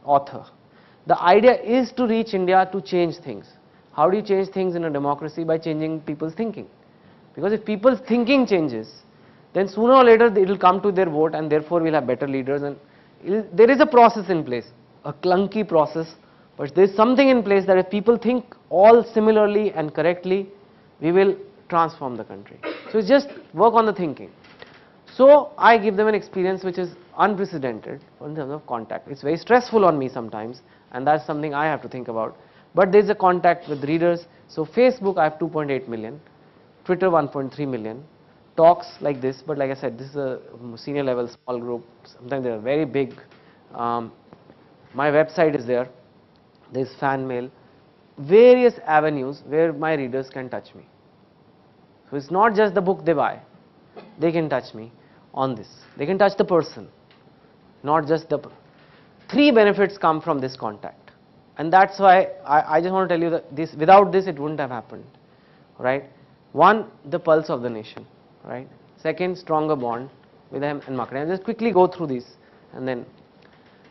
author. The idea is to reach India to change things. How do you change things in a democracy? By changing people's thinking. Because if people's thinking changes, then sooner or later it will come to their vote, and therefore we'll have better leaders. And there is a process in place, a clunky process, but there is something in place that if people think all similarly and correctly, we will transform the country. So it's just work on the thinking. So I give them an experience which is unprecedented in terms of contact. It's very stressful on me sometimes, and that's something I have to think about. But there's a contact with readers. So Facebook I have 2.8 million, Twitter 1.3 million, talks like this, but like I said, this is a senior level small group, sometimes they are very big. My website is there, there's fan mail, various avenues where my readers can touch me. So it's not just the book they buy, they can touch me on this, they can touch the person, not just the... Three benefits come from this contact, and that's why I just want to tell you that this, without this it wouldn't have happened, right? One, the pulse of the nation, right? Second, stronger bond with them and marketing. I'll just quickly go through these, and then,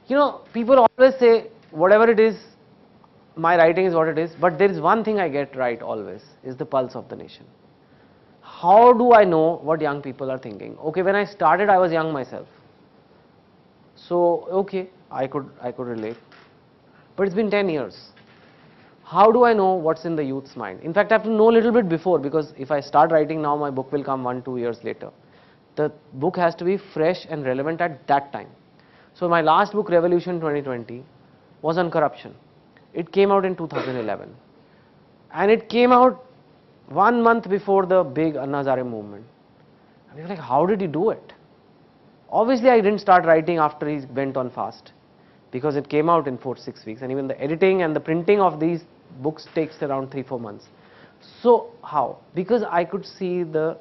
you know, people always say whatever it is, my writing is what it is, but there is one thing I get right always, is the pulse of the nation. How do I know what young people are thinking? Okay, when I started I was young myself, so okay, I could relate, but it's been 10 years. How do I know what's in the youth's mind? In fact, I have to know a little bit before, because if I start writing now, my book will come 1-2 years later. The book has to be fresh and relevant at that time. So my last book, Revolution 2020, was on corruption. It came out in 2011, and it came out 1 month before the big Anna Hazare movement. I was like, how did he do it? Obviously I didn't start writing after he went on fast, because it came out in 4-6 weeks, and even the editing and the printing of these books takes around 3-4 months. So how? Because I could see the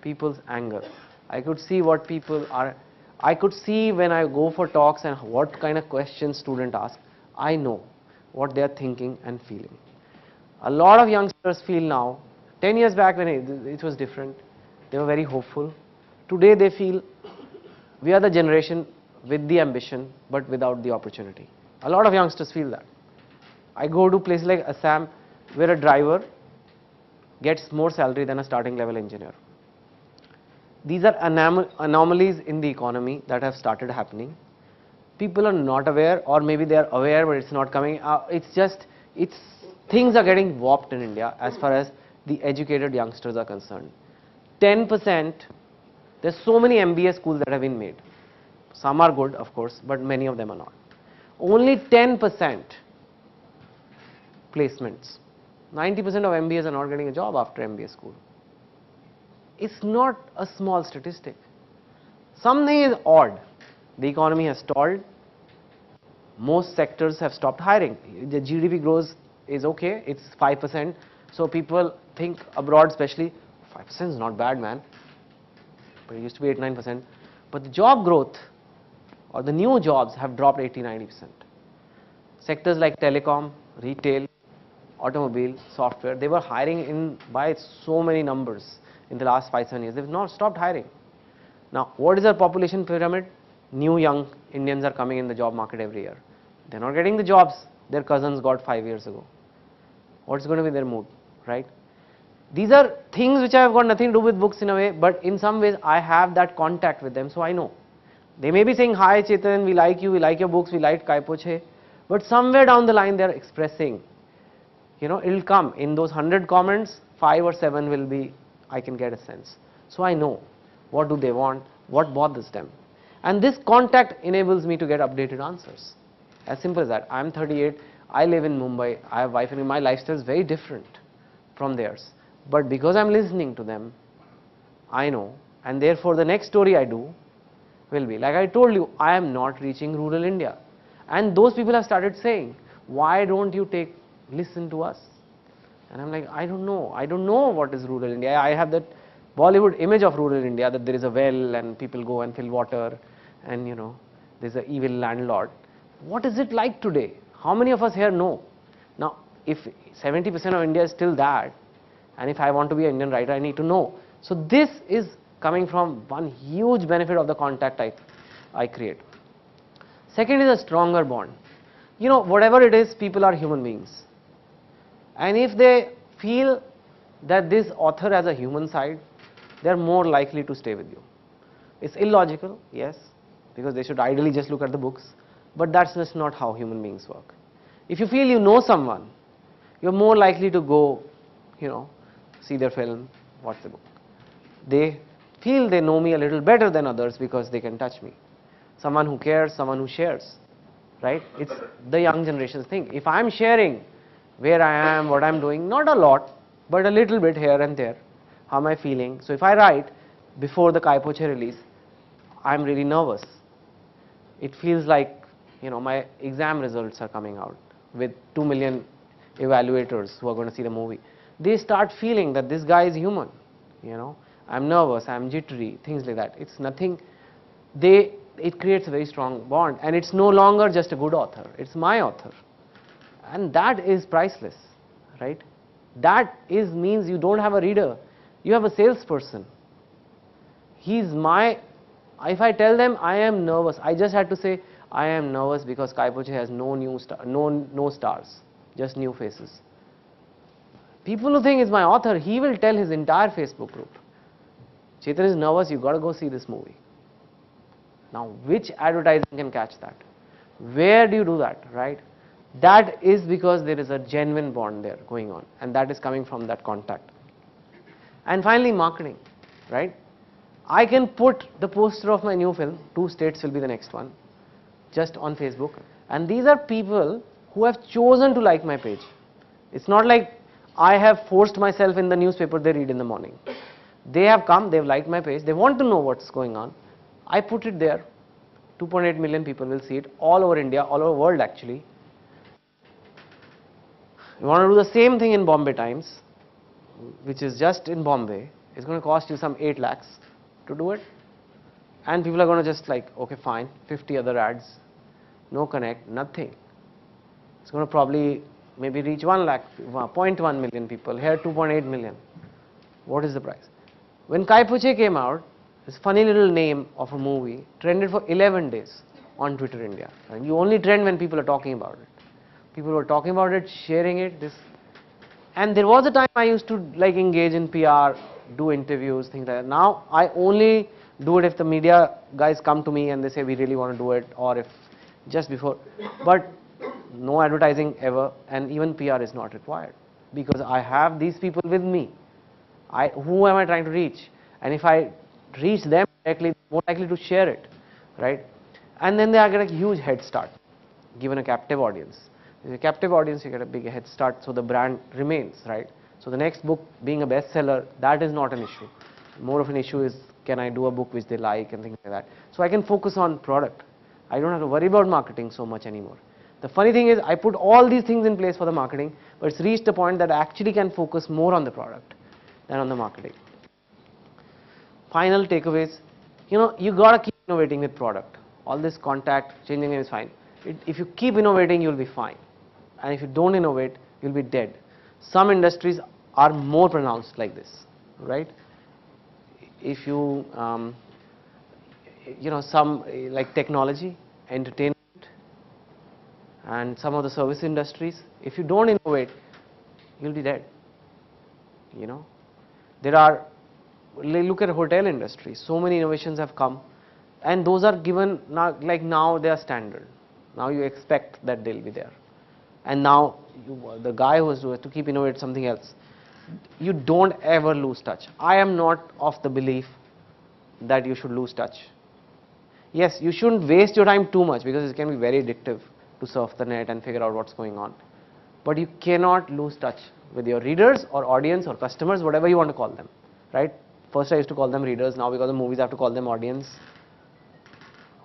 people's anger, I could see what people are, I could see when I go for talks and what kind of questions students ask. I know what they are thinking and feeling. A lot of youngsters feel now, 10 years back when it was different, they were very hopeful. Today they feel we are the generation with the ambition but without the opportunity. A lot of youngsters feel that. I go to places like Assam where a driver gets more salary than a starting level engineer. These are anomalies in the economy that have started happening. People are not aware, or maybe they are aware but it's not coming. Things are getting warped in India as far as the educated youngsters are concerned. 10%, there's so many MBA schools that have been made. Some are good, of course, but many of them are not. Only 10% placements. 90% of MBAs are not getting a job after MBA school. It's not a small statistic. Something is odd. The economy has stalled. Most sectors have stopped hiring. The GDP growth is okay, it's 5%. So people think abroad especially, 5% is not bad, man. But it used to be 8-9%. But the job growth, or the new jobs, have dropped 80-90%. Sectors like telecom, retail, automobile, software, they were hiring in by so many numbers in the last 5-7 years. They've not stopped hiring. Now, what is our population pyramid? New young Indians are coming in the job market every year. They're not getting the jobs their cousins got 5 years ago. What's going to be their mood, right? These are things which have got nothing to do with books in a way, but in some ways I have that contact with them, so I know. They may be saying, hi Chetan, we like you, we like your books, we like Kai Poche, but somewhere down the line they are expressing, you know, it will come. In those 100 comments, 5 or 7 will be, I can get a sense. So I know what do they want, what bothers them. And this contact enables me to get updated answers. As simple as that. I am 38, I live in Mumbai, I have wife, and my lifestyle is very different from theirs. But because I am listening to them, I know, and therefore the next story I do will be, like I told you, I am not reaching rural India. And those people have started saying, why don't you listen to us? And I'm like, I don't know what is rural India. I have that Bollywood image of rural India, that there is a well and people go and fill water and, you know, there's an evil landlord. What is it like today? How many of us here know? Now, if 70% of India is still that, and if I want to be an Indian writer, I need to know. So this is coming from one huge benefit of the contact I create. Second is a stronger bond. whatever it is, people are human beings. And if they feel that this author has a human side, they are more likely to stay with you. It's illogical, yes, because they should ideally just look at the books, but that's just not how human beings work. If you feel you know someone, you're more likely to go, see their film, watch the book. They feel they know me a little better than others because they can touch me. Someone who cares, someone who shares, right? It's the young generation's thing. If I'm sharing where I am, what I'm doing, not a lot, but a little bit here and there, how am I feeling? So if I write before the Kai Po Che release, I'm really nervous. It feels like, my exam results are coming out with 2 million evaluators who are going to see the movie. They start feeling that this guy is human, I'm nervous, I'm jittery, things like that. It's nothing, it creates a very strong bond, and it's no longer just a good author, it's my author. And that is priceless, right? That means you don't have a reader, you have a salesperson. If I tell them I am nervous, I just had to say I am nervous because Kai Po Che has no stars, just new faces. People who think it's my author, he will tell his entire Facebook group, Chetan is nervous, you got to go see this movie. Now, which advertising can catch that? Where do you do that, right? That is because there is a genuine bond there going on, and that is coming from that contact. And finally, marketing, right? I can put the poster of my new film, 2 States will be the next one, just on Facebook. And these are people who have chosen to like my page. It's not like I have forced myself in the newspaper they read in the morning. They have come, they've liked my page, they want to know what's going on. I put it there, 2.8 million people will see it all over India, all over the world actually. You want to do the same thing in Bombay Times, which is just in Bombay, it's going to cost you some 8 lakhs to do it. And people are going to just like, okay fine, 50 other ads, no connect, nothing. It's going to probably maybe reach 1 lakh, 0.1 million people, here 2.8 million. What is the price? When Kai Po Che came out, this funny little name of a movie trended for 11 days on Twitter India. And you only trend when people are talking about it. People were talking about it, sharing it, and there was a time I used to like engage in PR, do interviews, things like that. Now I only do it if the media guys come to me and they say we really want to do it, or if just before, but no advertising ever, and even PR is not required because I have these people with me. Who am I trying to reach? And if I reach them directly, more likely to share it, right? And then they are getting a huge head start given a captive audience. With a captive audience, you get a big head start, so the brand remains, right? So the next book being a bestseller, that is not an issue. More of an issue is, can I do a book which they like and things like that. So I can focus on product. I don't have to worry about marketing so much anymore. The funny thing is, I put all these things in place for the marketing, but it's reached a point that I actually can focus more on the product than on the marketing. Final takeaways, you gotta keep innovating with product. All this contact, changing it is fine. If you keep innovating, you'll be fine. And if you don't innovate, you'll be dead. Some industries are more pronounced like this, right? If you, some like technology, entertainment, and some of the service industries, if you don't innovate, you'll be dead. Look at the hotel industry, so many innovations have come, and those are given now they are standard. Now you expect that they'll be there, and now the guy who has to keep innovating something else. You don't ever lose touch. I am not of the belief that you should lose touch. Yes, you shouldn't waste your time too much because it can be very addictive to surf the net and figure out what's going on. But you cannot lose touch with your readers or audience or customers, whatever you want to call them, right? First I used to call them readers, now because of movies I have to call them audience.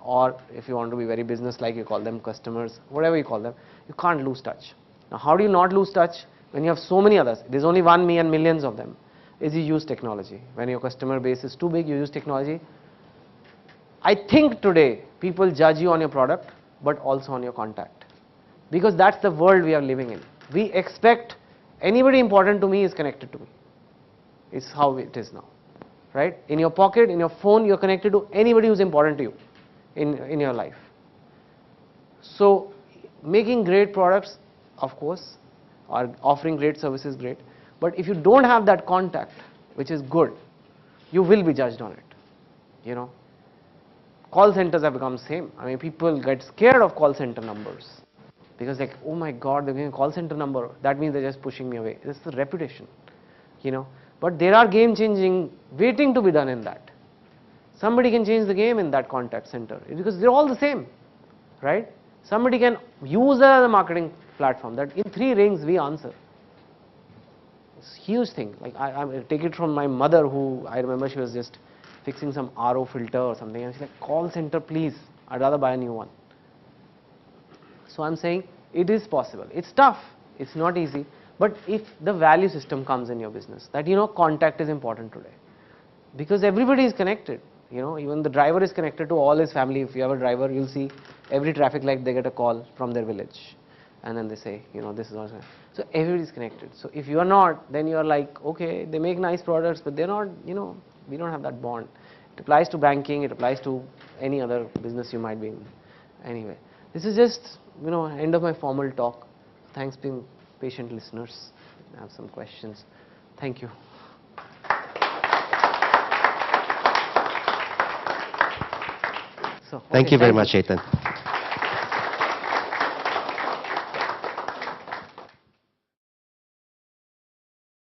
Or if you want to be very business-like, you call them customers, whatever you call them. You can't lose touch. Now how do you not lose touch when you have so many others? There's only one me and millions of them. Is you use technology. When your customer base is too big, you use technology. I think today people judge you on your product, but also on your contact. Because that's the world we are living in. We expect anybody important to me is connected to me. It's how it is now, right? In your pocket, in your phone, you're connected to anybody who's important to you in your life. So making great products, of course, or offering great services, great. But if you don't have that contact, which is good, you will be judged on it. You know, call centers have become same. I mean, people get scared of call center numbers because like, oh my God, they're giving a call center number. That means they're just pushing me away. This is the reputation, you know. But there are game changing waiting to be done in that. Somebody can change the game in that contact center because they're all the same, right? Somebody can use that as a marketing platform that in 3 rings we answer. It's a huge thing. Like I take it from my mother, who I remember she was just fixing some RO filter or something, and she's like, call center please, I'd rather buy a new one. So I'm saying it is possible. It's tough, it's not easy, but if the value system comes in your business, that you know contact is important today, because everybody is connected. You know, even the driver is connected to all his family. If you have a driver, you'll see every traffic light they get a call from their village, and then they say, you know, this is also. So everybody is connected. So if you are not, then you are like, okay, they make nice products, but they're not, you know, we don't have that bond. It applies to banking, it applies to any other business you might be in. Anyway, this is just, you know, end of my formal talk. Thanks being patient listeners. I have some questions. Thank you. So, Thank you very much, Chetan.